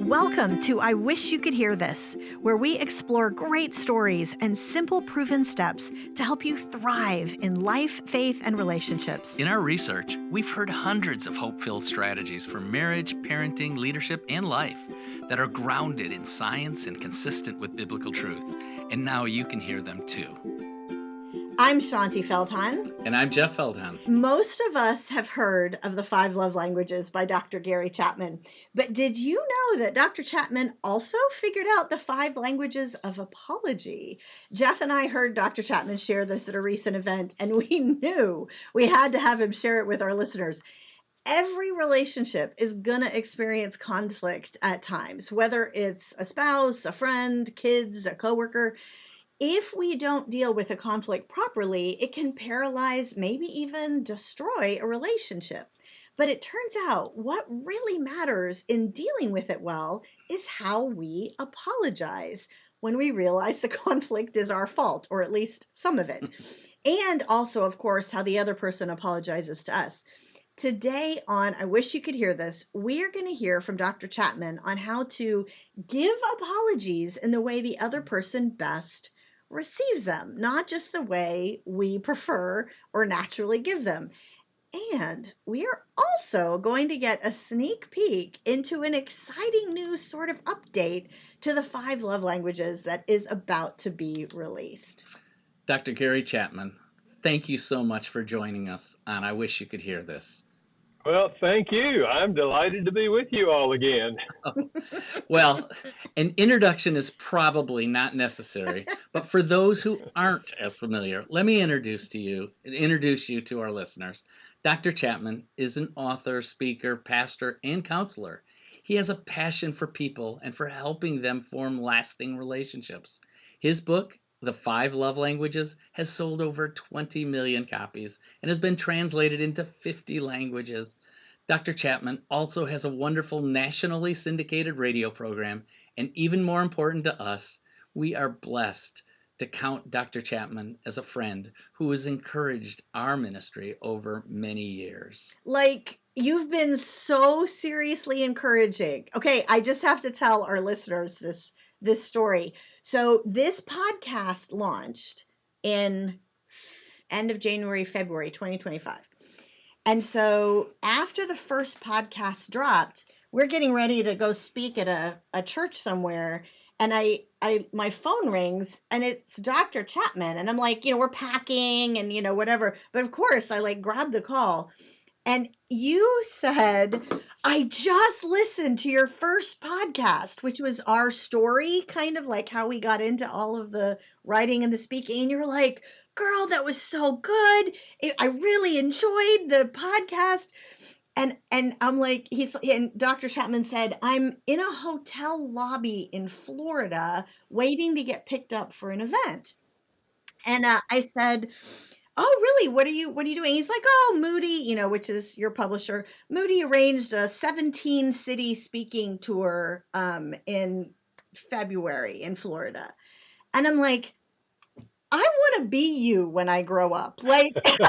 Welcome to I Wish You Could Hear This, where we explore great stories and simple proven steps to help you thrive in life, faith, and relationships. In our research, we've heard hundreds of hope-filled strategies for marriage, parenting, leadership, and life that are grounded in science and consistent with biblical truth. And now you can hear them too. I'm Shaunti Feldhahn. And I'm Jeff Feldhahn. Most of us have heard of the 5 love languages by Dr. Gary Chapman. But did you know that Dr. Chapman also figured out the 5 languages of apology? Jeff and I heard Dr. Chapman share this at a recent event, and we knew we had to have him share it with our listeners. Every relationship is going to experience conflict at times, whether it's a spouse, a friend, kids, a coworker. If we don't deal with a conflict properly, it can paralyze, maybe even destroy a relationship. But it turns out what really matters in dealing with it well is how we apologize when we realize the conflict is our fault, or at least some of it. And also, of course, how the other person apologizes to us. Today on I Wish You Could Hear This, we're going to hear from Dr. Chapman on how to give apologies in the way the other person best receives them, not just the way we prefer or naturally give them. And we are also going to get a sneak peek into an exciting new sort of update to the 5 love languages that is about to be released. Dr. Gary Chapman, thank you so much for joining us on I Wish You Could Hear This. Well, thank you. I'm delighted to be with you all again. Well, an introduction is probably not necessary, but for those who aren't as familiar, let me introduce you to our listeners. Dr. Chapman is an author, speaker, pastor, and counselor. He has a passion for people and for helping them form lasting relationships. His book, The 5 Love Languages, has sold over 20 million copies and has been translated into 50 languages. Dr. Chapman also has a wonderful nationally syndicated radio program, and even more important to us, we are blessed to count Dr. Chapman as a friend who has encouraged our ministry over many years. Like, you've been so seriously encouraging. Okay, I just have to tell our listeners this story. So this podcast launched in end of January, February 2025. And so after the first podcast dropped, we're getting ready to go speak at a church somewhere. And my phone rings and it's Dr. Chapman. And I'm like, we're packing and, whatever. But of course, I grabbed the call. And you said, I just listened to your first podcast, which was our story, kind of like how we got into all of the writing and the speaking. And you're like, girl, that was so good. I really enjoyed the podcast. And I'm like, and Dr. Chapman said, I'm in a hotel lobby in Florida waiting to get picked up for an event. And I said, oh, really? What are you doing? He's like, oh, Moody, which is your publisher. Moody arranged a 17-city speaking tour in February in Florida. And I'm like, I want to be you when I grow up. Like, the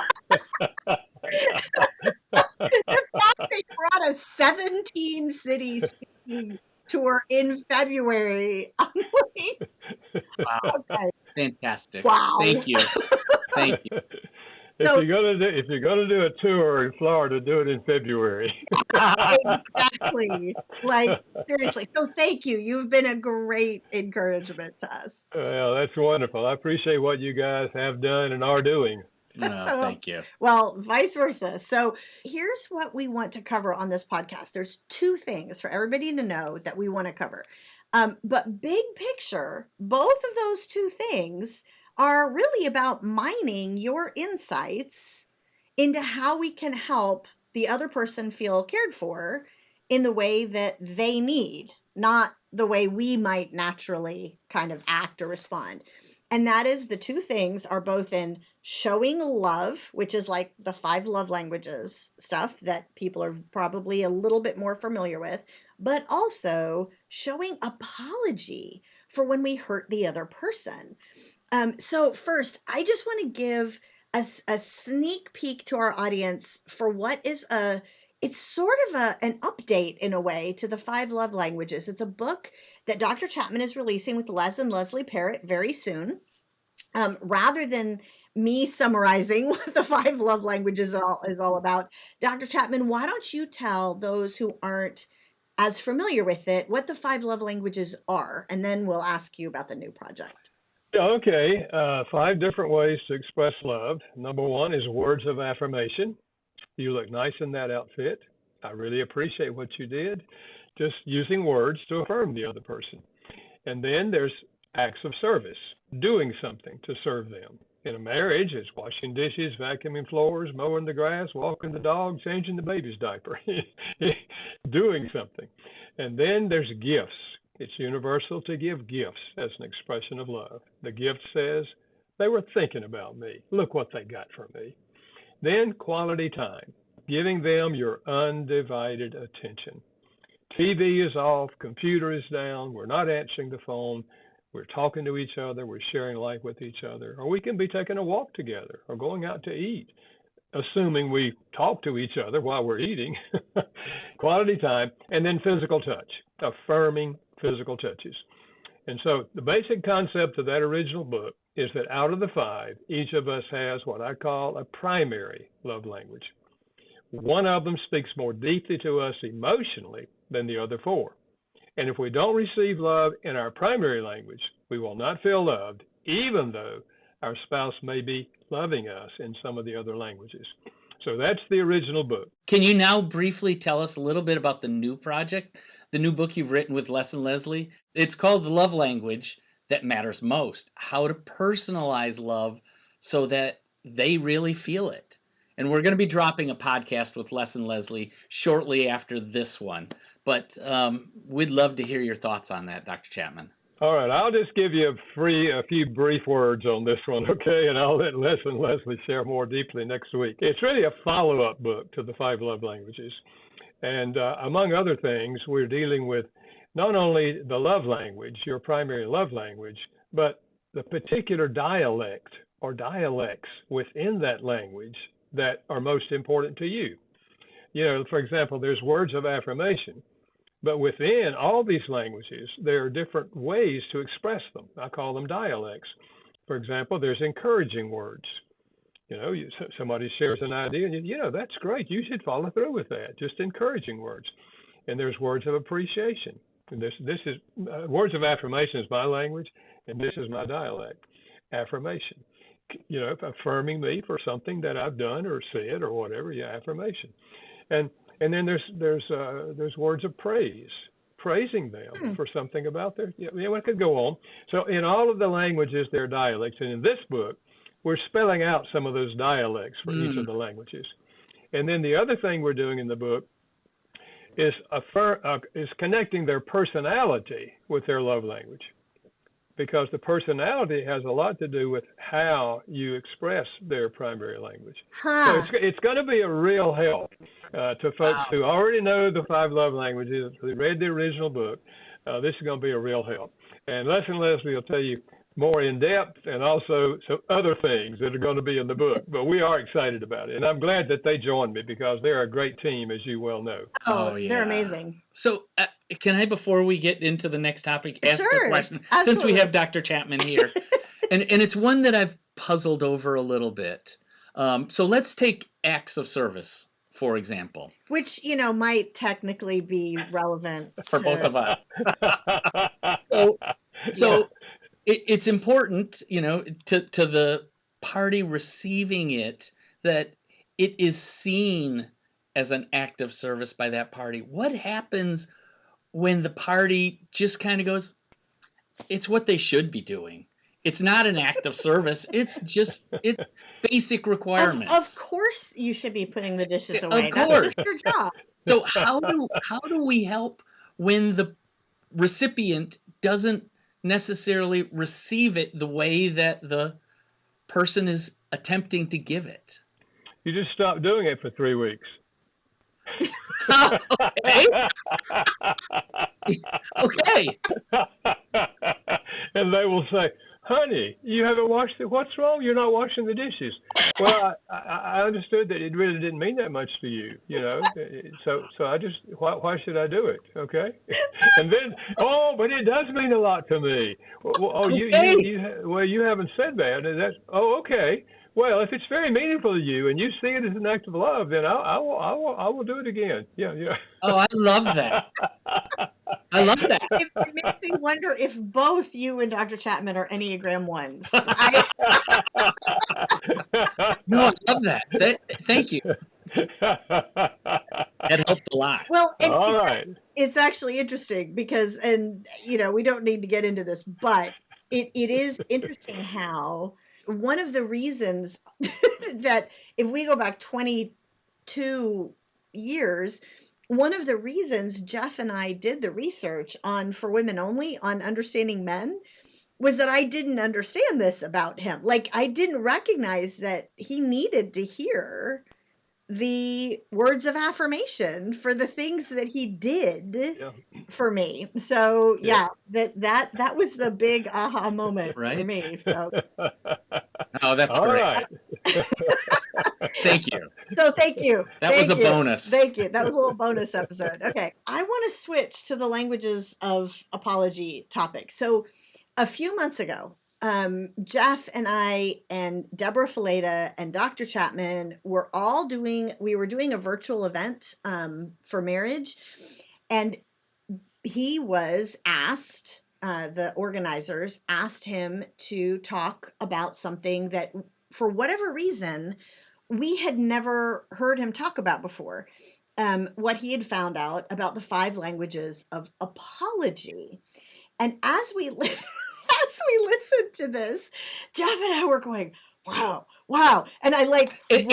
fact that you're on a 17-city speaking tour in February, I'm like, wow. Okay. Fantastic. Wow. Thank you. Thank you. If you're gonna do a tour in Florida, do it in February. Exactly. Like, seriously. So thank you. You've been a great encouragement to us. Well, that's wonderful. I appreciate what you guys have done and are doing. No, thank you. Well, vice versa. So here's what we want to cover on this podcast. There's 2 things for everybody to know that we want to cover. But big picture, both of those 2 things are really about mining your insights into how we can help the other person feel cared for in the way that they need, not the way we might naturally kind of act or respond. And that is, the 2 things are both in showing love, which is like the 5 love languages stuff that people are probably a little bit more familiar with, but also showing apology for when we hurt the other person. So first, I just want to give a sneak peek to our audience for what is a it's sort of an update in a way to the 5 love languages. It's a book that Dr. Chapman is releasing with Les and Leslie Parrott very soon. Rather than me summarizing what the 5 love languages is all about, Dr. Chapman, why don't you tell those who aren't as familiar with it what the 5 love languages are, and then we'll ask you about the new project. Okay, 5 different ways to express love. Number 1 is words of affirmation. You look nice in that outfit. I really appreciate what you did. Just using words to affirm the other person. And then there's acts of service, doing something to serve them. In a marriage, it's washing dishes, vacuuming floors, mowing the grass, walking the dog, changing the baby's diaper, doing something. And then there's gifts. It's universal to give gifts as an expression of love. The gift says, they were thinking about me. Look what they got for me. Then quality time, giving them your undivided attention. TV is off, computer is down, we're not answering the phone, we're talking to each other, we're sharing life with each other, or we can be taking a walk together or going out to eat, assuming we talk to each other while we're eating. Quality time, and then physical touch, affirming physical touches. And so the basic concept of that original book is that out of the 5, each of us has what I call a primary love language. One of them speaks more deeply to us emotionally than the other 4. And if we don't receive love in our primary language, we will not feel loved, even though our spouse may be loving us in some of the other languages. So that's the original book. Can you now briefly tell us a little bit about the new project, the new book you've written with Les and Leslie? It's called The Love Language That Matters Most, How to Personalize Love so that they really feel it. And we're going to be dropping a podcast with Les and Leslie shortly after this one. But we'd love to hear your thoughts on that, Dr. Chapman. All right, I'll just give you a few brief words on this one, okay? And I'll let Les and Leslie share more deeply next week. It's really a follow-up book to the 5 love languages. And among other things, we're dealing with not only the love language, your primary love language, but the particular dialect or dialects within that language that are most important to you. You know, for example, there's words of affirmation, but within all these languages, there are different ways to express them. I call them dialects. For example, there's encouraging words. You know, somebody shares an idea, and you know, that's great. You should follow through with that. Just encouraging words. And there's words of appreciation. And this is words of affirmation is my language, and this is my dialect. Affirmation. You know, affirming me for something that I've done or said or whatever. Yeah, affirmation. And then there's words of praise, praising them for something about their. Yeah, I could go on. So in all of the languages, there are dialects, and in this book, we're spelling out some of those dialects for each of the languages. And then the other thing we're doing in the book is connecting their personality with their love language, because the personality has a lot to do with how you express their primary language. So it's going to be a real help to folks who already know the 5 love languages, who read the original book. This is going to be a real help. And Les and Leslie will tell you more in depth and also some other things that are going to be in the book. But we are excited about it. And I'm glad that they joined me, because they're a great team, as you well know. Oh, yeah. They're amazing. So can I, before we get into the next topic, ask a question? Absolutely. Since we have Dr. Chapman here. and it's one that I've puzzled over a little bit. So let's take acts of service, for example. Which, you know, might technically be relevant for both of us. So yeah. It's important, you know, to the party receiving it, that it is seen as an act of service by that party. What happens when the party just kind of goes, it's what they should be doing? It's not an act of service. It's basic requirements. Of course you should be putting the dishes away. Of course. That's just your job. So how do we help when the recipient doesn't necessarily receive it the way that the person is attempting to give it? You just stop doing it for 3 weeks. Okay. And they will say, honey, you haven't washed it. What's wrong? You're not washing the dishes. Well, I understood that it really didn't mean that much to you, you know. So I just, why should I do it? Okay. And then, oh, but it does mean a lot to me. Oh, Okay. well, you haven't said that. And that's, oh, okay. Well, if it's very meaningful to you and you see it as an act of love, then I will do it again. Yeah, yeah. Oh, I love that. I love that. It makes me wonder if both you and Dr. Chapman are Enneagram ones. I No, I love that. Thank you. That helped a lot. well, and All right. it's actually interesting because, and we don't need to get into this, but it is interesting how one of the reasons that if we go back 22 years, one of the reasons Jeff and I did the research on For Women Only on understanding men was that I didn't understand this about him. Like, I didn't recognize that he needed to hear the words of affirmation for the things that he did Yeah. for me. So Yeah. that was the big aha moment for Right? me. So Oh, that's All great. right. Thank you. thank you. That was Thank a you. bonus. Thank you. That was a little bonus episode. Okay. I want to switch to the languages of apology topic. So a few months ago, Jeff and I and Deborah Fileta and Dr. Chapman we were doing a virtual event for marriage. And he was asked, the organizers asked him to talk about something that, for whatever reason, we had never heard him talk about before. What he had found out about the 5 languages of apology. And as we listened to this, Jeff and I were going, wow, wow. And I wrote. And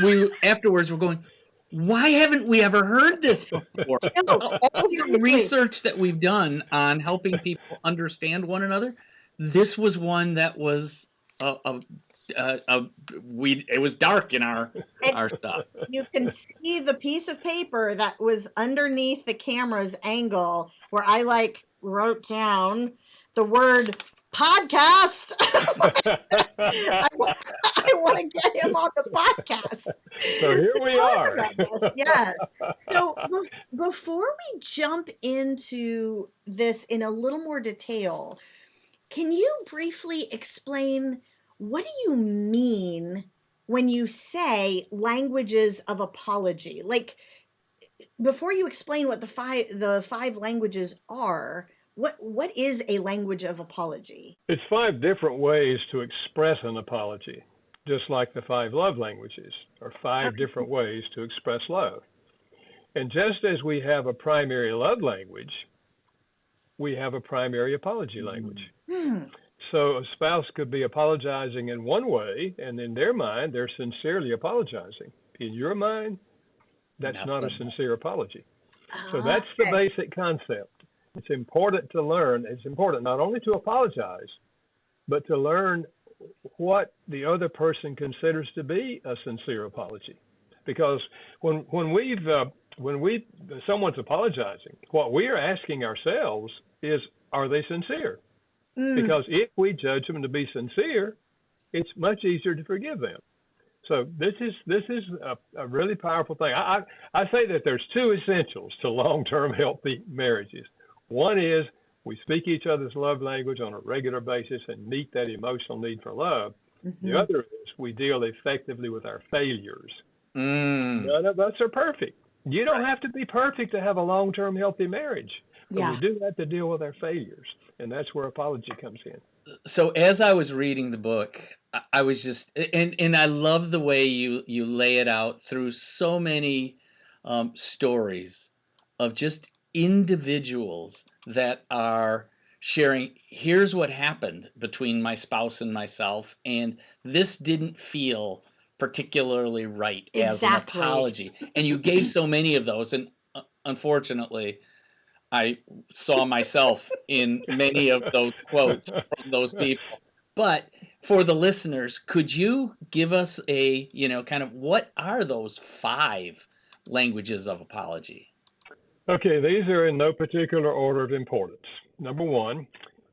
we afterwards were going, why haven't we ever heard this before? No, All the seriously. research that we've done on helping people understand one another, this was one that was it was dark in our stuff. You can see the piece of paper that was underneath the camera's angle where I wrote down the word podcast. I want to get him on the podcast. So here we are. Yeah. So before we jump into this in a little more detail, can you briefly explain what do you mean when you say languages of apology? Like, before you explain what the five languages are, what is a language of apology? It's 5 different ways to express an apology, just like the 5 love languages are 5 different ways to express love. And just as we have a primary love language, we have a primary apology language. So a spouse could be apologizing in one way, and in their mind, they're sincerely apologizing. In your mind, that's not a sincere apology. So that's the basic concept. It's important to learn. It's important not only to apologize, but to learn what the other person considers to be a sincere apology. Because when someone's apologizing, what we are asking ourselves is, are they sincere? Because if we judge them to be sincere, it's much easier to forgive them. So this is a really powerful thing. I say that there's 2 essentials to long-term healthy marriages. One is we speak each other's love language on a regular basis and meet that emotional need for love. The other is we deal effectively with our failures. None of us are perfect. You don't have to be perfect to have a long-term healthy marriage. But we do have to deal with our failures, and that's where apology comes in. So as I was reading the book, I was just, and I love the way you lay it out through so many stories of just individuals that are sharing, here's what happened between my spouse and myself, and this didn't feel particularly right as an apology. And you gave so many of those, and unfortunately, I saw myself in many of those quotes from those people. But for the listeners, could you give us a, kind of what are those 5 languages of apology? Okay, these are in no particular order of importance. Number 1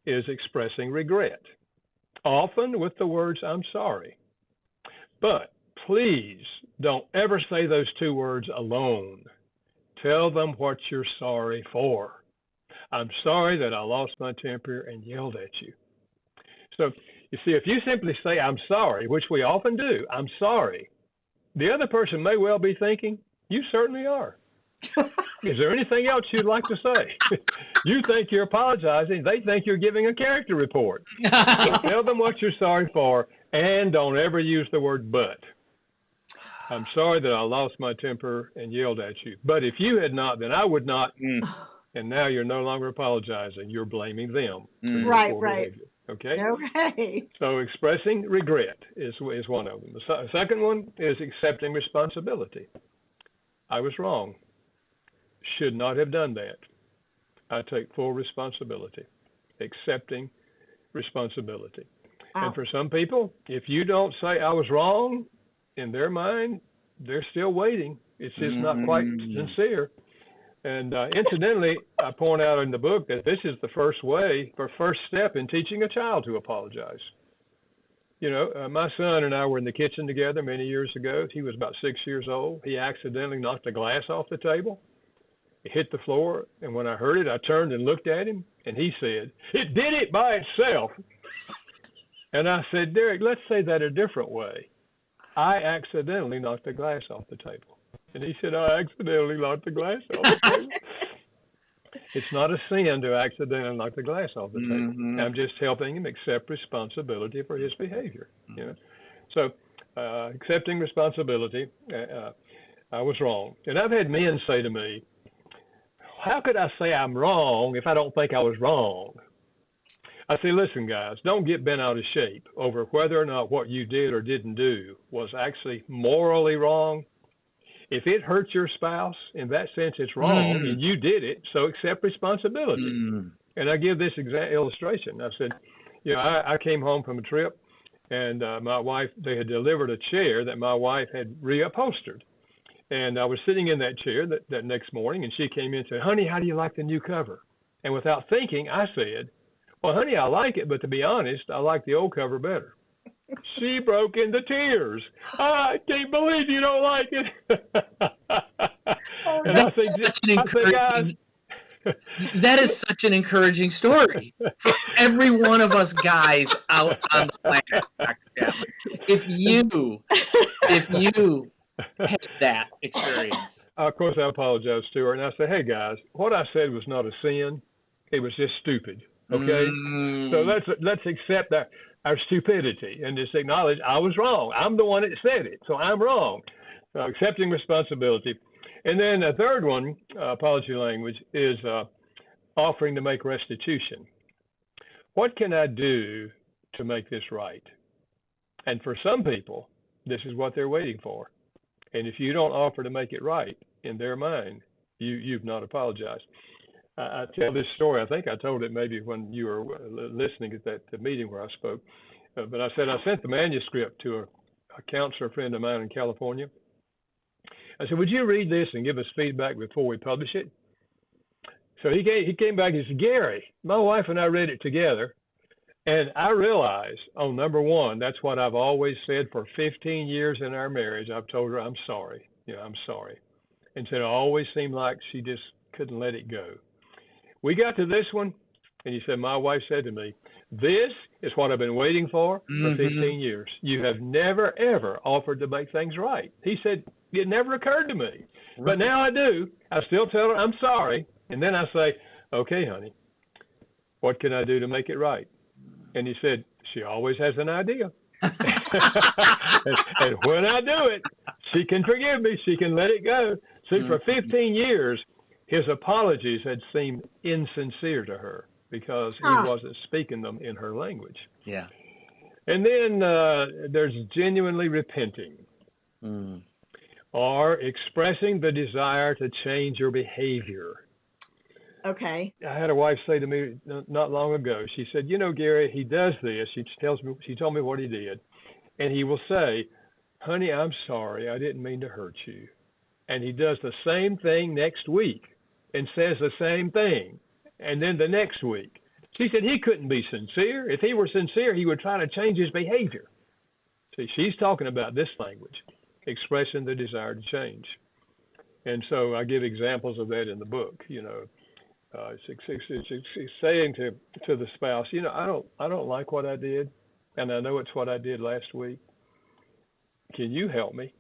is expressing regret, often with the words, I'm sorry. But please don't ever say those two words alone. Tell them what you're sorry for. I'm sorry that I lost my temper and yelled at you. So, you see, if you simply say, I'm sorry, which we often do, I'm sorry, the other person may well be thinking, you certainly are. Is there anything else you'd like to say? You think you're apologizing. They think you're giving a character report. So tell them what you're sorry for, and don't ever use the word but. I'm sorry that I lost my temper and yelled at you. But if you had not, then I would not. And now you're no longer apologizing. You're blaming them for your Right, poor right. behavior. Okay? Okay. So expressing regret is one of them. The second one is accepting responsibility. I was wrong. Should not have done that. I take full responsibility. Accepting responsibility. Wow. And for some people, if you don't say I was wrong, in their mind, they're still waiting. It's just not quite sincere. And incidentally, I point out in the book that this is the first step in teaching a child to apologize. You know, my son and I were in the kitchen together many years ago. He was about 6 years old. He accidentally knocked a glass off the table. It hit the floor, and when I heard it, I turned and looked at him, and he said, "It did it by itself." And I said, "Derek, let's say that a different way. I accidentally knocked the glass off the table." And he said, "I accidentally knocked the glass off the table." It's not a sin to accidentally knock the glass off the table. I'm just helping him accept responsibility for his behavior. You know, so accepting responsibility. I was wrong, and I've had men say to me, "How could I say I'm wrong if I don't think I was wrong?" I say, listen, guys, don't get bent out of shape over whether or not what you did or didn't do was actually morally wrong. If it hurt your spouse, in that sense, it's wrong, and you did it, so accept responsibility. And I give this illustration. I said, you know, I came home from a trip, and my wife, they had delivered a chair that my wife had reupholstered. And I was sitting in that chair that next morning, and she came in and said, "Honey, how do you like the new cover?" And without thinking, I said, "Well, honey, I like it, but to be honest, I like the old cover better." She broke into tears. "I can't believe you don't like it." And I say, guys, that is such an encouraging story for every one of us guys out on the planet, Dr. Chapman. If you had that experience. Of course, I apologized to her, and I said, "Hey, guys, what I said was not a sin. It was just stupid. Okay, so let's accept that our stupidity and just acknowledge I was wrong. I'm the one that said it, so I'm wrong." So accepting responsibility, and then a third one, apology language, is offering to make restitution. What can I do to make this right? And for some people, this is what they're waiting for. And if you don't offer to make it right in their mind, you've not apologized. I tell this story. I think I told it maybe when you were listening at that meeting where I spoke. But I said I sent the manuscript to a counselor friend of mine in California. I said, "Would you read this and give us feedback before we publish it?" So he came back and said, "Gary, my wife and I read it together, and I realized, oh, number one, that's what I've always said for 15 years in our marriage. I've told her I'm sorry. You know, I'm sorry." And said it always seemed like she just couldn't let it go. We got to this one, and he said, "My wife said to me, this is what I've been waiting for 15 years. You have never, ever offered to make things right." He said, "It never occurred to me. But now I do. I still tell her I'm sorry. And then I say, okay, honey, what can I do to make it right?" And he said, "She always has an idea." And when I do it, she can forgive me. She can let it go. See, for 15 years, his apologies had seemed insincere to her because he wasn't speaking them in her language. Yeah. And then there's genuinely repenting or expressing the desire to change your behavior. Okay. I had a wife say to me not long ago, she said, "You know, Gary, he does this." She told me what he did. And he will say, "Honey, I'm sorry. I didn't mean to hurt you." And he does the same thing next week and says the same thing. And then the next week. She said he couldn't be sincere. If he were sincere, he would try to change his behavior. See, she's talking about this language, expressing the desire to change. And so I give examples of that in the book. It's saying to the spouse, I don't like what I did, and I know it's what I did last week. Can you help me?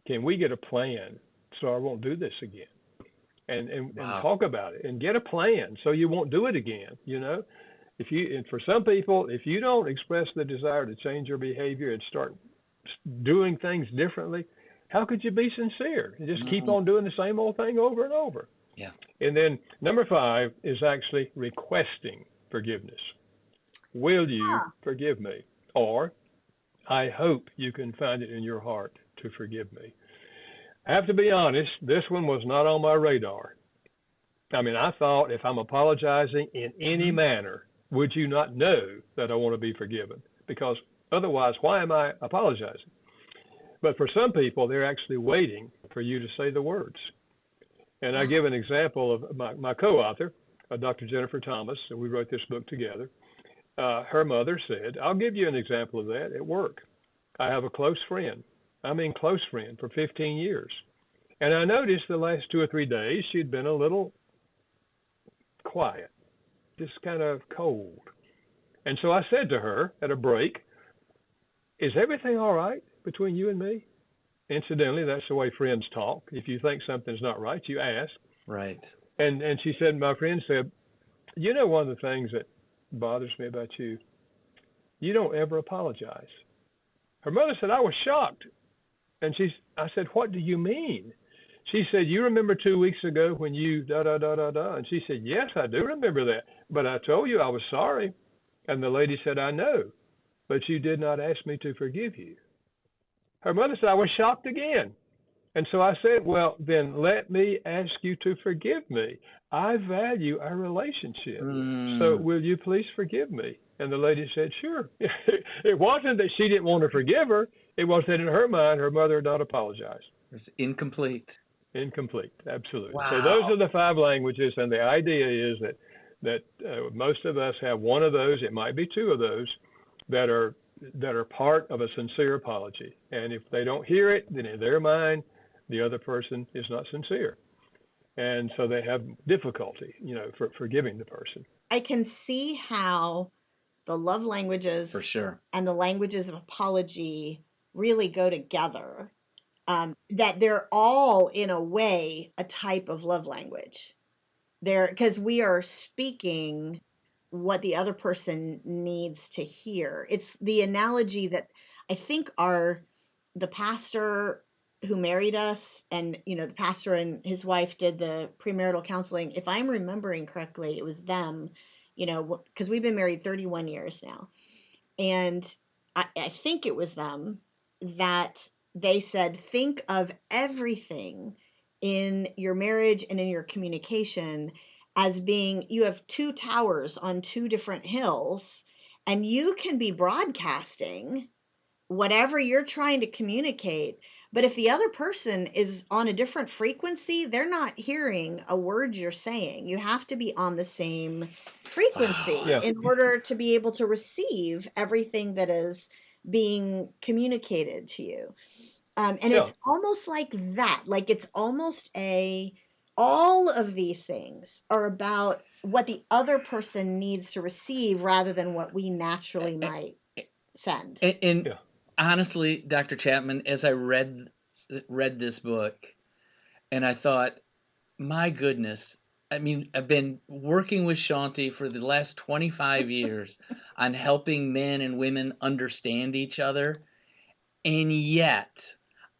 Can we get a plan so I won't do this again? And Wow. talk about it and get a plan so you won't do it again. And for some people, if you don't express the desire to change your behavior and start doing things differently, how could you be sincere? You just keep on doing the same old thing over and over. Yeah. And then number 5 is actually requesting forgiveness. Will you forgive me? Or I hope you can find it in your heart to forgive me. I have to be honest, this one was not on my radar. I mean, I thought if I'm apologizing in any manner, would you not know that I want to be forgiven? Because otherwise, why am I apologizing? But for some people, they're actually waiting for you to say the words. And I give an example of my co-author, Dr. Jennifer Thomas, and we wrote this book together. Her mother said, I'll give you an example of that at work. I have a close friend. I mean, close friend for 15 years. And I noticed the last 2 or 3 days she'd been a little quiet, just kind of cold. And so I said to her at a break, is everything all right between you and me? Incidentally, that's the way friends talk. If you think something's not right, you ask. Right. And she said, my friend said, one of the things that bothers me about you, you don't ever apologize. Her mother said, I was shocked. And I said, what do you mean? She said, you remember 2 weeks ago when you da-da-da-da-da? And she said, yes, I do remember that. But I told you I was sorry. And the lady said, I know, but you did not ask me to forgive you. Her mother said, I was shocked again. And so I said, well, then let me ask you to forgive me. I value our relationship. So will you please forgive me? And the lady said, sure. It wasn't that she didn't want to forgive her. It was that in her mind, her mother had not apologized. It's incomplete. Incomplete, absolutely. Wow. So those are the 5 languages, and the idea is that most of us have one of those. It might be 2 of those that are part of a sincere apology. And if they don't hear it, then in their mind, the other person is not sincere. And so they have difficulty, for forgiving the person. I can see how the love languages For sure. and the languages of apology really go together. That they're all, in a way, a type of love language. Because we are speaking what the other person needs to hear. It's the analogy that I think the pastor who married us, and the pastor and his wife did the premarital counseling. If I'm remembering correctly, it was them, because we've been married 31 years now, and I think it was them that they said, think of everything in your marriage and in your communication as being, you have 2 towers on 2 different hills, and you can be broadcasting whatever you're trying to communicate. But if the other person is on a different frequency, they're not hearing a word you're saying. You have to be on the same frequency in order to be able to receive everything that is being communicated to you. And it's almost like that. Like it's almost all of these things are about what the other person needs to receive rather than what we naturally might send. And honestly, Dr. Chapman, as I read this book, and I thought, my goodness, I mean, I've been working with Shaunti for the last 25 years on helping men and women understand each other, and yet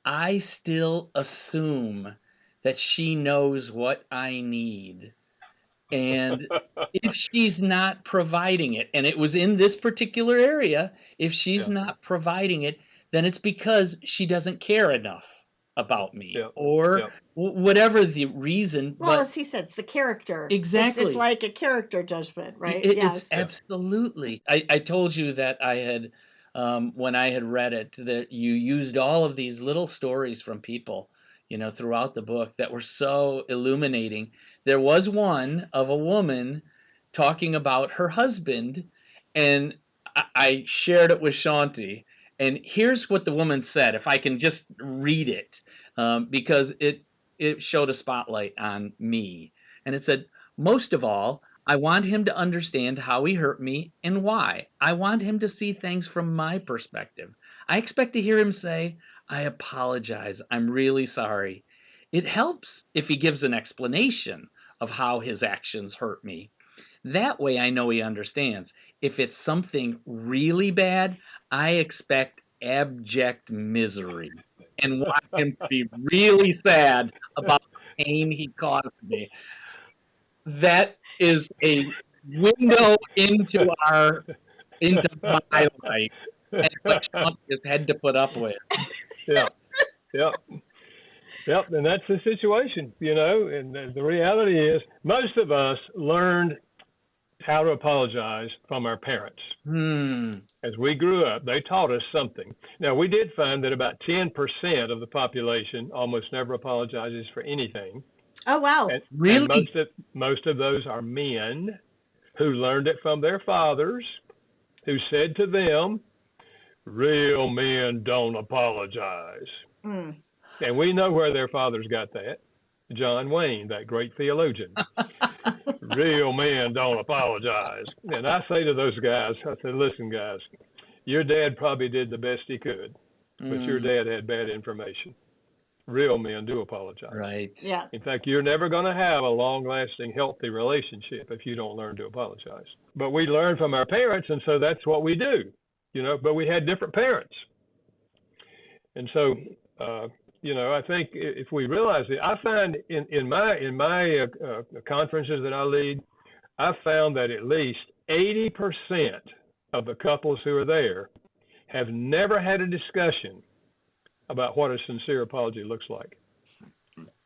I still assume that she knows what I need. And if she's not providing it, and it was in this particular area, if she's not providing it, then it's because she doesn't care enough about me, or whatever the reason. Well, as he said, it's the character. Exactly. It's like a character judgment, right? It's absolutely. I told you that I had, when I had read it, that you used all of these little stories from people, throughout the book that were so illuminating. There was one of a woman talking about her husband, and I shared it with Shaunti, And here's what the woman said, if I can just read it, because it showed a spotlight on me. And it said, most of all, I want him to understand how he hurt me and why. I want him to see things from my perspective. I expect to hear him say, I apologize. I'm really sorry. It helps if he gives an explanation of how his actions hurt me. That way I know he understands. If it's something really bad, I expect abject misery and want him to be really sad about the pain he caused me. That is a window into my life and what Trump has had to put up with. Yeah, yeah, yep. And that's the situation, you know. And the reality is, most of us learned how to apologize from our parents. As we grew up, they taught us something. Now, we did find that about 10% of the population almost never apologizes for anything. Oh, wow. And Really? most of those are men who learned it from their fathers, who said to them, real men don't apologize. Mm. And we know where their fathers got that. John Wayne, that great theologian. Real men don't apologize. And I say to those guys, I say, listen, guys, your dad probably did the best he could, but your dad had bad information. Real men do apologize. Right. Yeah. In fact, you're never going to have a long-lasting, healthy relationship if you don't learn to apologize. But we learn from our parents, and so that's what we do, you know. But we had different parents, and so you know, I think if we realize it, I find in my conferences that I lead, I found that at least 80% of the couples who are there have never had a discussion about what a sincere apology looks like.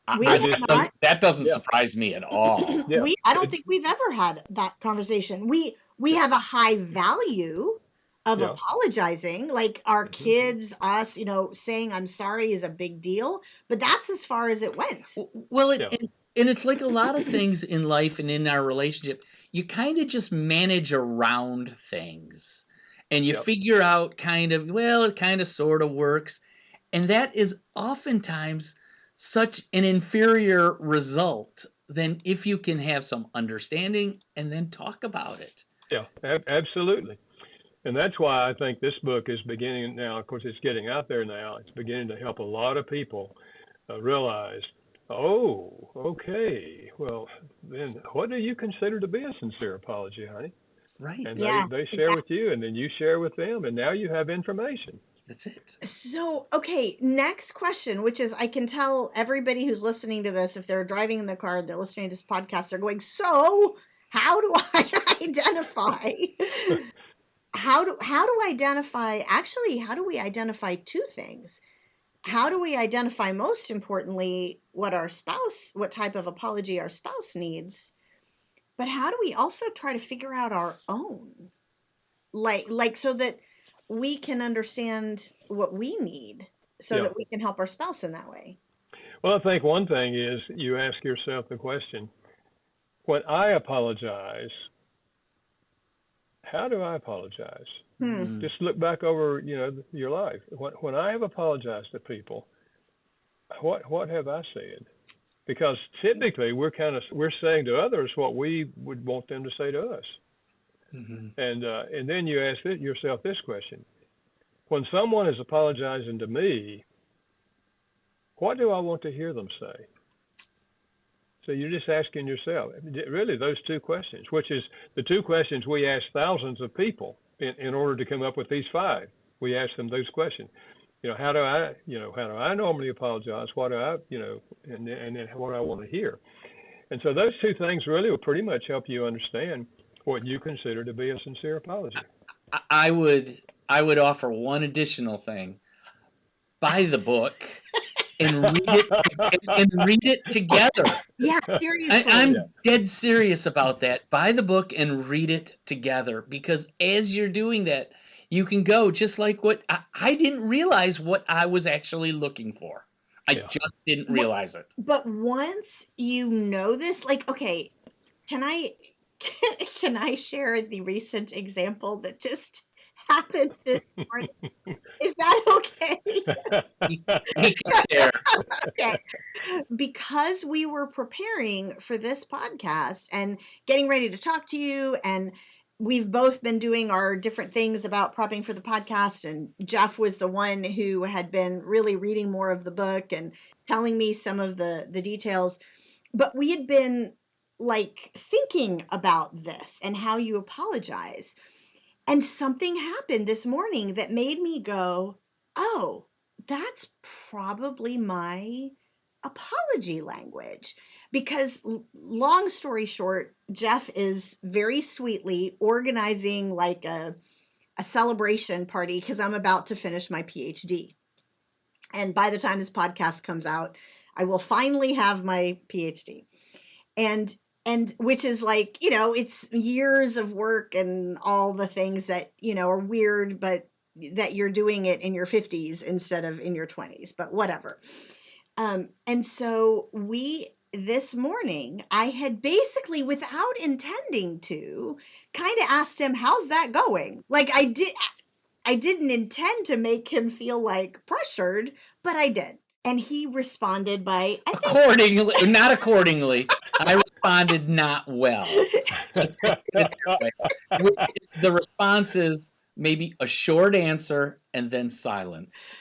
That doesn't surprise me at all. Yeah. I don't think we've ever had that conversation. We have a high value of apologizing, like our kids, us, you know, saying I'm sorry is a big deal, but that's as far as it went. Well, and it's like a lot of things in life and in our relationship, you kind of just manage around things and you figure out kind of, well, it kind of sort of works. And that is oftentimes such an inferior result than if you can have some understanding and then talk about it. Yeah, absolutely. And that's why I think this book is beginning now. Of course, it's getting out there now. It's beginning to help a lot of people realize, oh, okay, well, then what do you consider to be a sincere apology, honey? Right. And they share with you, and then you share with them, and now you have information. That's it. So, okay, next question, which is I can tell everybody who's listening to this, if they're driving in the car, they're listening to this podcast, they're going, so how do I identify? How do we identify two things? How do we identify, most importantly, what type of apology our spouse needs? But how do we also try to figure out our own? Like so that we can understand what we need so that we can help our spouse in that way. Well, I think one thing is you ask yourself the question, when I apologize, how do I apologize? Just look back over, you know, your life. When I have apologized to people, what have I said? Because typically we're saying to others what we would want them to say to us. And then you ask yourself this question: when someone is apologizing to me, what do I want to hear them say? So you're just asking yourself, really, those two questions, which is the two questions we ask thousands of people in order to come up with these five. We ask them those questions. You know, how do I normally apologize? What do I, you know, and then what do I want to hear? And so those two things really will pretty much help you understand what you consider to be a sincere apology. I would offer one additional thing. Buy the book and read it together. Yeah, seriously. I'm dead serious about that. Buy the book and read it together, because as you're doing that, you can go just like what I didn't realize what I was actually looking for. I just didn't realize it. But once you know this, like, okay, can I share the recent example that just happened this morning. Is that okay? You can share. Okay. Because we were preparing for this podcast and getting ready to talk to you, and we've both been doing our different things about prepping for the podcast, and Jeff was the one who had been really reading more of the book and telling me some of the details. But we had been like thinking about this and how you apologize. And something happened this morning that made me go, oh, that's probably my apology language. Because, long story short, Jeff is very sweetly organizing like a celebration party because I'm about to finish my PhD. And by the time this podcast comes out, I will finally have my PhD. And which is like, it's years of work and all the things that, are weird, but that you're doing it in your 50s instead of in your 20s, but whatever. And so this morning, I had basically, without intending to, kind of asked him, how's that going? Like I didn't intend to make him feel like pressured, but I did. And he responded by, I think, Accordingly, not accordingly. I responded not well. Let's put it that way. The response is maybe a short answer and then silence.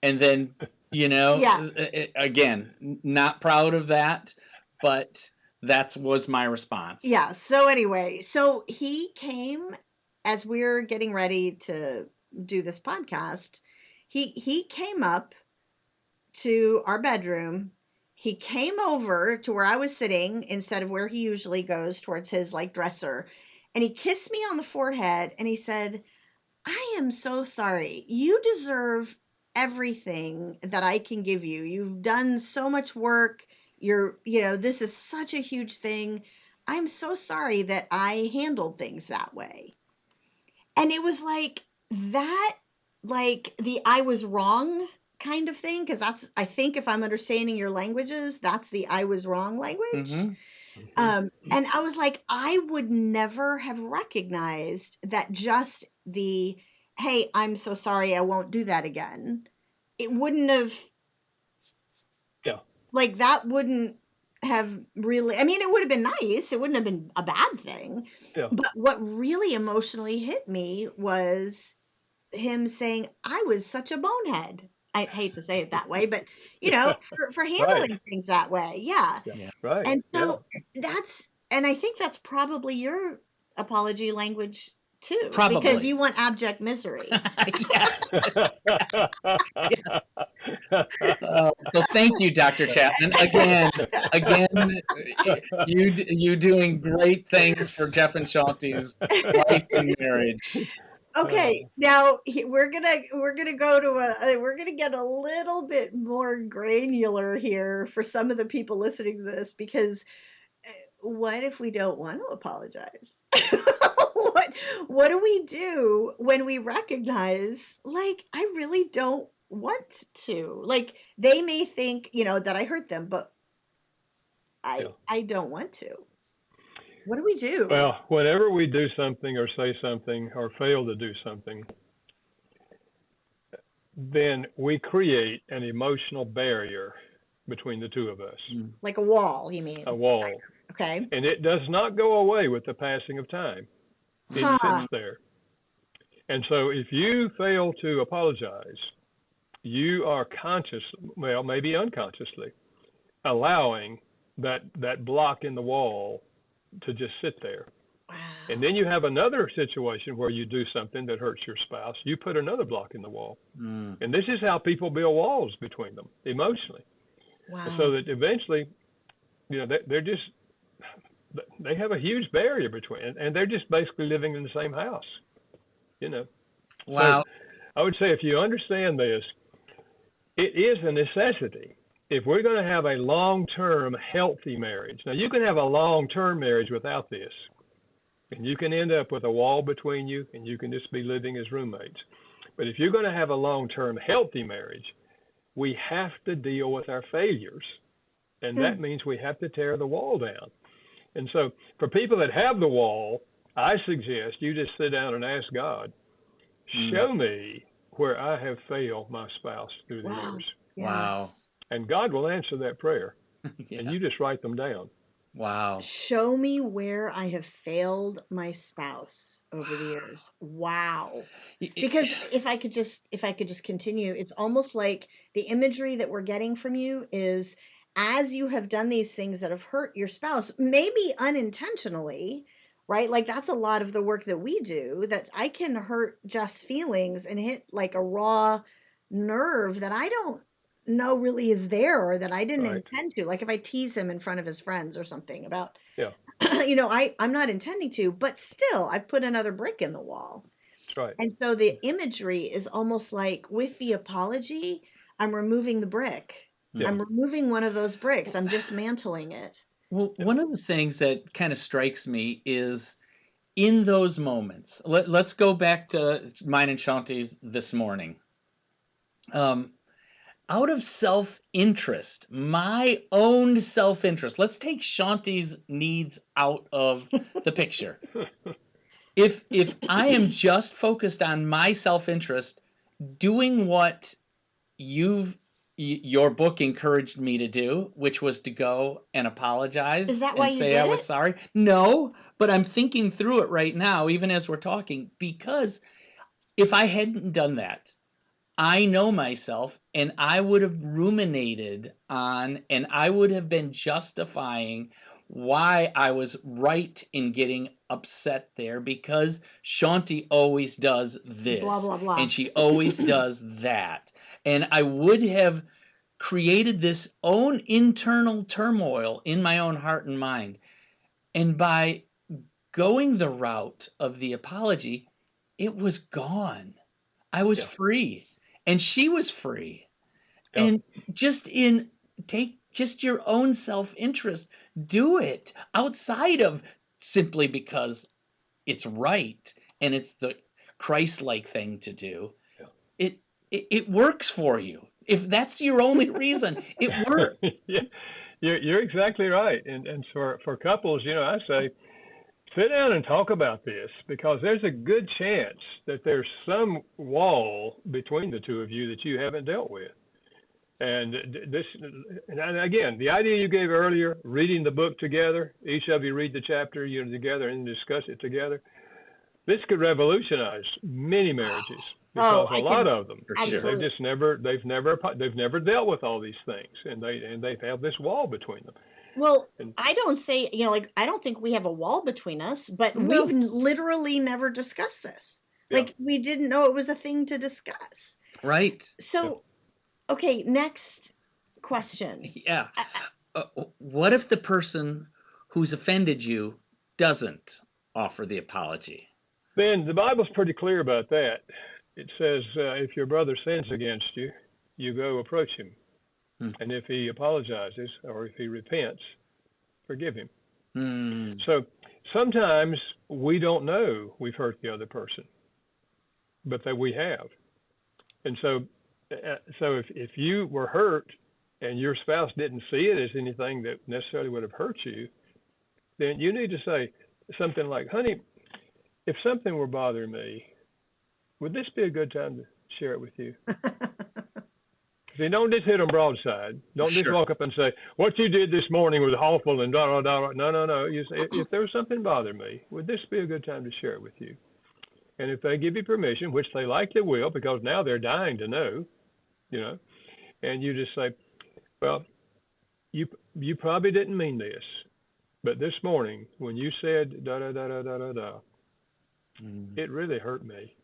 And then, yeah. again, not proud of that, but that was my response. Yeah. So anyway, so he came as we're getting ready to do this podcast. He came up to our bedroom. He came over to where I was sitting instead of where he usually goes, towards his like dresser. And he kissed me on the forehead and he said, I am so sorry. You deserve everything that I can give you. You've done so much work. This is such a huge thing. I'm so sorry that I handled things that way. And it was like that, like the I was wrong kind of thing, because I think if I'm understanding your languages, that's the I was wrong language. Mm-hmm. And I was like, I would never have recognized that just the, hey, I'm so sorry, I won't do that again. It wouldn't have, Yeah. like, that wouldn't have really, I mean, it would have been nice. It wouldn't have been a bad thing. Yeah. But what really emotionally hit me was him saying, I was such a bonehead. I hate to say it that way, but for handling Right. things that way. Yeah. Yeah. Right. And so Yeah. and I think that's probably your apology language too, Probably. because you want abject misery. Yes. So thank you, Dr. Chapman. Again, you doing great things for Jeff and Shaunti's life and marriage. Okay, now we're gonna go to we're gonna get a little bit more granular here for some of the people listening to this, because what if we don't want to apologize? What do we do when we recognize, like, I really don't want to? Like, they may think, that I hurt them, but I don't want to. What do we do? Well, whenever we do something or say something or fail to do something, then we create an emotional barrier between the two of us, Like a wall, you mean? a wall. Okay. And it does not go away with the passing of time. It sits there. And so if you fail to apologize, you are well, maybe unconsciously, allowing that block in the wall to just sit there. Wow. And then you have another situation where you do something that hurts your spouse. You put another block in the wall. And this is how people build walls between them emotionally. Wow. So that eventually, they have a huge barrier between, and they're just basically living in the same house, Wow. So I would say if you understand this, it is a necessity. If we're going to have a long-term healthy marriage, now you can have a long-term marriage without this, and you can end up with a wall between you, and you can just be living as roommates. But if you're going to have a long-term healthy marriage, we have to deal with our failures, and that means we have to tear the wall down. And so for people that have the wall, I suggest you just sit down and ask God, Show me where I have failed my spouse through the Wow. years. Wow. Yes. And God will answer that prayer. Yeah. And you just write them down. Wow. Show me where I have failed my spouse over the years. Wow. Because if I could just continue, it's almost like the imagery that we're getting from you is as you have done these things that have hurt your spouse, maybe unintentionally, right? Like that's a lot of the work that we do, that I can hurt Jeff's feelings and hit like a raw nerve that I don't know really is there or that I didn't Right. intend to. Like if I tease him in front of his friends or something about, Yeah. I'm not intending to, but still I've put another brick in the wall. That's right. And so the imagery is almost like with the apology, I'm removing the brick. Yeah. I'm removing one of those bricks. I'm dismantling it. Well, Yeah. one of the things that kind of strikes me is in those moments. Let's go back to mine and Shaunti's this morning. Out of self-interest, my own self-interest. Let's take Shaunti's needs out of the picture. If I am just focused on my self-interest, doing what your book encouraged me to do, which was to go and apologize Is that why and you say did I was it? sorry. No, but I'm thinking through it right now, even as we're talking, because if I hadn't done that, I know myself and I would have ruminated on and I would have been justifying why I was right in getting upset there because Shaunti always does Blah, this blah, blah. and she always does that. And I would have created this own internal turmoil in my own heart and mind. And by going the route of the apology, it was gone. I was Yeah. free and she was free. Yeah. And just in take just your own self-interest, do it outside of simply because it's right and it's the Christ-like thing to do. Yeah. It works for you. If that's your only reason, it works. Yeah. You're exactly right. And for couples, I say, sit down and talk about this because there's a good chance that there's some wall between the two of you that you haven't dealt with. And and again, the idea you gave earlier, reading the book together, each of you read the chapter, together and discuss it together. This could revolutionize many marriages because a lot of them, For sure. they've never dealt with all these things, and they have this wall between them. Well, And I don't say, I don't think we have a wall between us, but No. we've literally never discussed this. Yeah. Like we didn't know it was a thing to discuss. Right. So, okay, next question. Yeah. What if the person who's offended you doesn't offer the apology? Then the Bible's pretty clear about that. It says, if your brother sins against you, you go approach him. And if he apologizes or if he repents, forgive him. So sometimes we don't know we've hurt the other person, but that we have. And so if you were hurt and your spouse didn't see it as anything that necessarily would have hurt you, then you need to say something like, honey, if something were bothering me, would this be a good time to share it with you? See, don't just hit them broadside. Don't just walk up and say, what you did this morning was awful and da, da, da. No. You say, if there was something bothering me, would this be a good time to share it with you? And if they give you permission, which they likely will, because now they're dying to know, and you just say, well, you probably didn't mean this, but this morning when you said da, da, da, da, da, da, da, it really hurt me.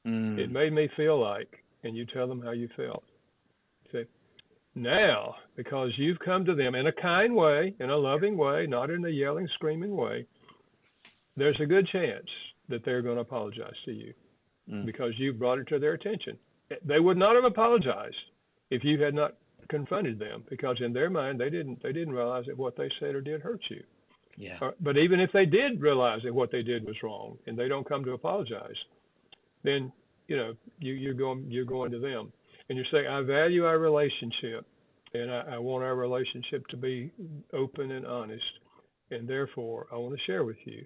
It made me feel like, and you tell them how you felt. See, now, because you've come to them in a kind way, in a loving way, not in a yelling, screaming way, there's a good chance that they're going to apologize to you because you've brought it to their attention. They would not have apologized if you had not confronted them, because in their mind they didn't realize that what they said or did hurt you. Yeah. But even if they did realize that what they did was wrong and they don't come to apologize, then you're going to them and you say, I value our relationship and I want our relationship to be open and honest, and therefore I want to share with you.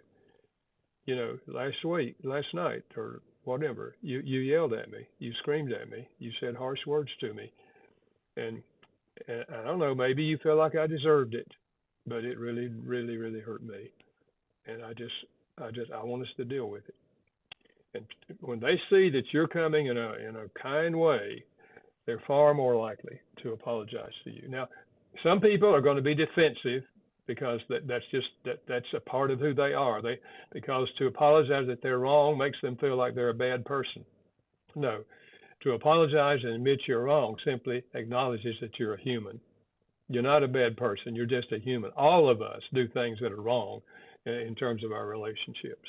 Last night or whatever. You yelled at me. You screamed at me. You said harsh words to me. And, and I don't know, maybe you feel like I deserved it, but it really, really, really hurt me. And I want us to deal with it. And when they see that you're coming in a kind way, they're far more likely to apologize to you. Now, some people are going to be defensive because that's a part of who they are. Because to apologize that they're wrong makes them feel like they're a bad person. No, to apologize and admit you're wrong simply acknowledges that you're a human. You're not a bad person. You're just a human. All of us do things that are wrong in terms of our relationships.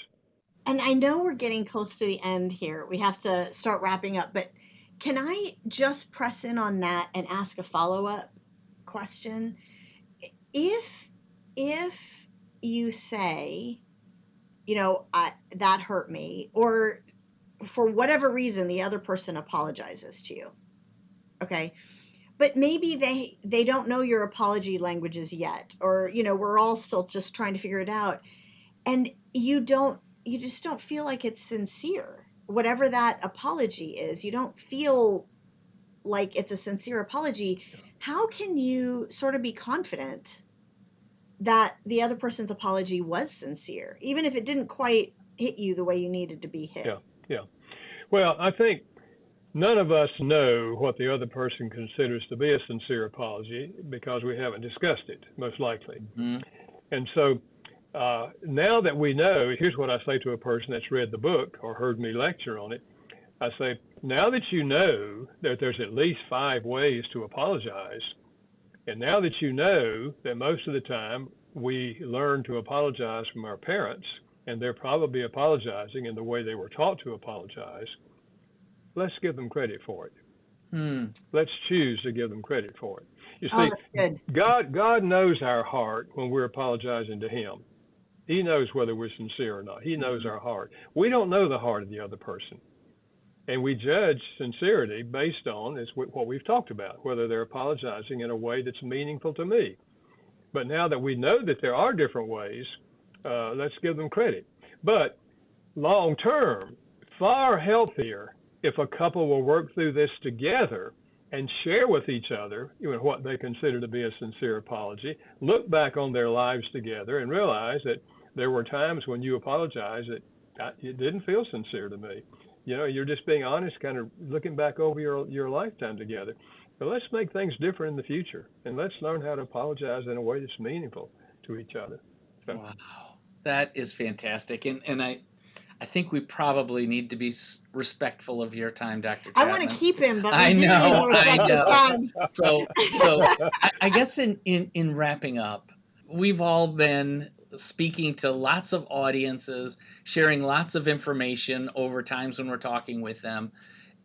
And I know we're getting close to the end here. We have to start wrapping up, but can I just press in on that and ask a follow-up question? If you say, that hurt me, or for whatever reason the other person apologizes to you, okay, but maybe they don't know your apology languages yet, or we're all still just trying to figure it out, and you just don't feel like it's sincere, whatever that apology is. You don't feel like it's a sincere apology. How can you sort of be confident that the other person's apology was sincere, even if it didn't quite hit you the way you needed to be hit? Yeah. Well, I think none of us know what the other person considers to be a sincere apology because we haven't discussed it, most likely. Mm-hmm. And so now that we know, here's what I say to a person that's read the book or heard me lecture on it. I say, now that you know that there's at least 5 ways to apologize, and now that you know that most of the time we learn to apologize from our parents, and they're probably apologizing in the way they were taught to apologize, let's give them credit for it. Let's choose to give them credit for it. You see, that's good. God knows our heart when we're apologizing to Him. He knows whether we're sincere or not. He knows our heart. We don't know the heart of the other person. And we judge sincerity based on what we've talked about, whether they're apologizing in a way that's meaningful to me. But now that we know that there are different ways, let's give them credit. But long term, far healthier if a couple will work through this together and share with each other what they consider to be a sincere apology, look back on their lives together and realize that there were times when you apologized that it didn't feel sincere to me. You're just being honest, kind of looking back over your lifetime together. But let's make things different in the future, and let's learn how to apologize in a way that's meaningful to each other. So. Wow, that is fantastic. And I think we probably need to be respectful of your time, Dr. Chapman. I want to keep him, but I know. So I guess in wrapping up, we've all been speaking to lots of audiences, sharing lots of information over times when we're talking with them.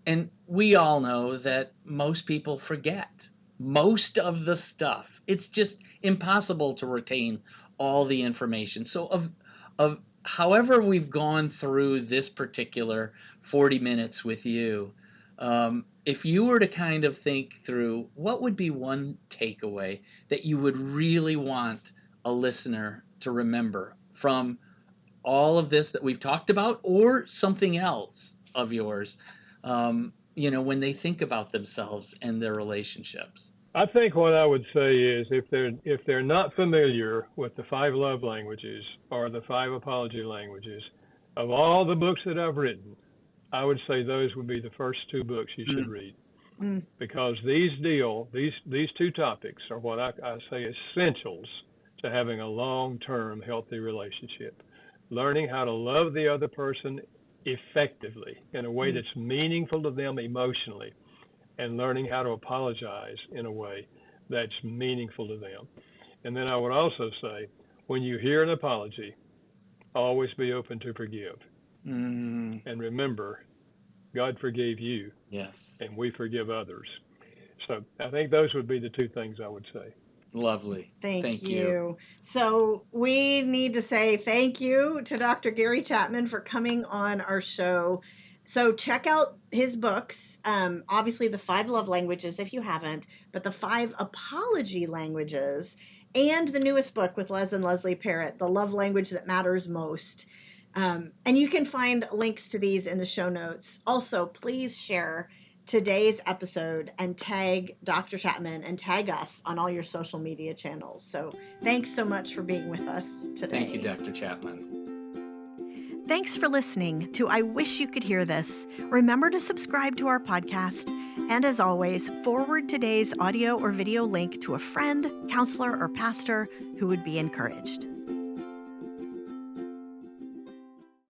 And we all know that most people forget most of the stuff. It's just impossible to retain all the information. So of however we've gone through this particular 40 minutes with you, if you were to kind of think through what would be one takeaway that you would really want a listener to remember from all of this that we've talked about, or something else of yours, when they think about themselves and their relationships? I think what I would say is if they're not familiar with the 5 love languages or the 5 apology languages, of all the books that I've written, I would say those would be the first 2 books you should read. Because these 2 topics are what I say essentials to having a long-term healthy relationship. Learning how to love the other person effectively in a way that's meaningful to them emotionally, and learning how to apologize in a way that's meaningful to them. And then I would also say, when you hear an apology, always be open to forgive. And remember, God forgave you. Yes. And we forgive others. So I think those would be the 2 things I would say. Lovely. Thank you. So we need to say thank you to Dr. Gary Chapman for coming on our show. So check out his books, obviously the 5 love languages if you haven't, but the 5 apology languages, and the newest book with Les and Leslie Parrott, The Love Language That Matters Most. And you can find links to these in the show notes. Also, please share today's episode and tag Dr. Chapman and tag us on all your social media channels. So thanks so much for being with us today. Thank you, Dr. Chapman. Thanks for listening to I Wish You Could Hear This. Remember to subscribe to our podcast. And as always, forward today's audio or video link to a friend, counselor, or pastor who would be encouraged.